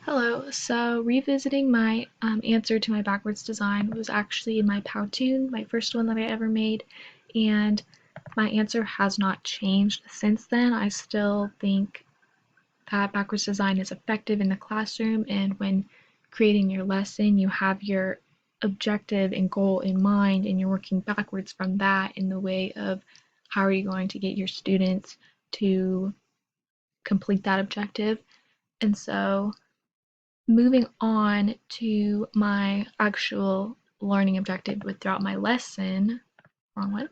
Hello, so revisiting my answer to my backwards design was actually in my Powtoon, my first one that I ever made, and my answer has not changed since then. I still think that backwards design is effective in the classroom, and when creating your lesson, you have your objective and goal in mind, and you're working backwards from that in the way of how are you going to get your students to complete that objective. And so moving on to my actual learning objective throughout my lesson, wrong one,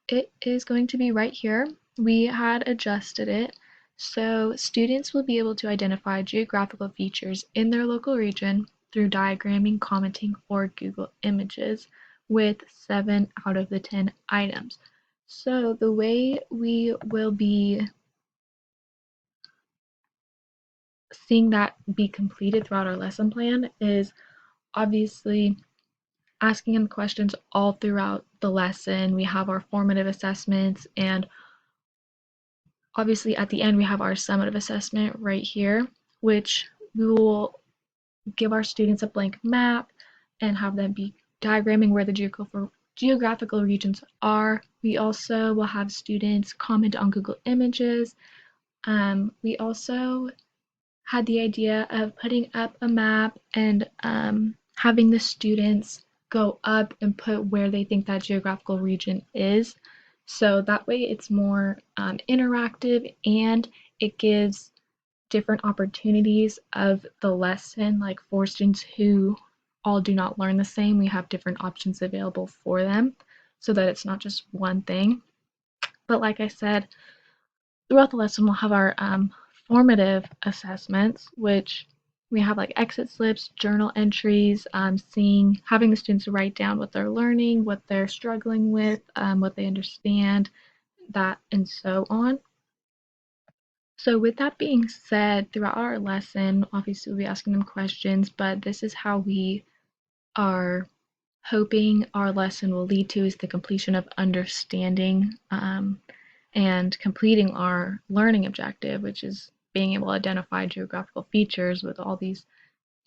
it is going to be right here. We had adjusted it. So students will be able to identify geographical features in their local region through diagramming, commenting, or Google Images with 7 out of the 10 items. So the way we will be seeing that be completed throughout our lesson plan is obviously asking them questions all throughout the lesson. We have our formative assessments, and obviously at the end we have our summative assessment right here, which we will give our students a blank map and have them be diagramming where the geographical regions are. We also will have students comment on Google Images. We also had the idea of putting up a map and having the students go up and put where they think that geographical region is. So that way it's more interactive, and it gives different opportunities of the lesson. Like for students who all do not learn the same, we have different options available for them so that it's not just one thing. But like I said, throughout the lesson we'll have our formative assessments, which we have like exit slips, journal entries, having the students write down what they're learning, what they're struggling with, what they understand, that, and so on. So with that being said, throughout our lesson, obviously we'll be asking them questions, but this is how we are hoping our lesson will lead to is the completion of understanding and completing our learning objective, which is being able to identify geographical features with all these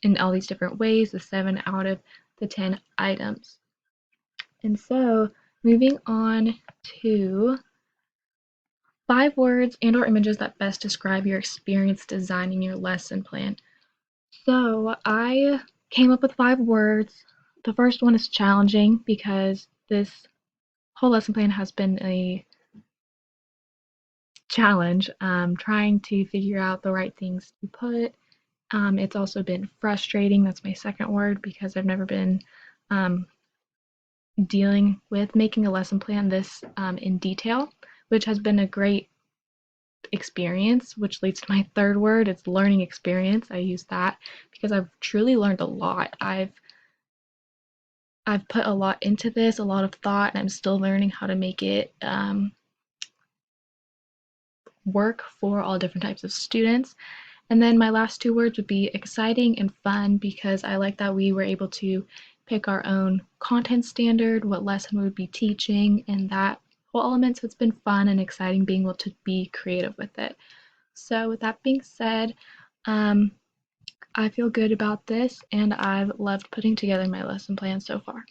different ways, the 7 out of the 10 items. And so moving on to 5 words and or images that best describe your experience designing your lesson plan. So I came up with 5 words. The first one is challenging because this whole lesson plan has been a challenge, trying to figure out the right things to put. It's also been frustrating. That's my second word, because I've never been dealing with making a lesson plan this in detail, which has been a great experience, which leads to my third word. It's learning experience. I use that because I've truly learned a lot. I've put a lot into this, a lot of thought, and I'm still learning how to make it work for all different types of students. And then my last 2 words would be exciting and fun, because I like that we were able to pick our own content standard, what lesson we would be teaching, and that whole element. So it's been fun and exciting being able to be creative with it. So with that being said, I feel good about this, and I've loved putting together my lesson plan so far.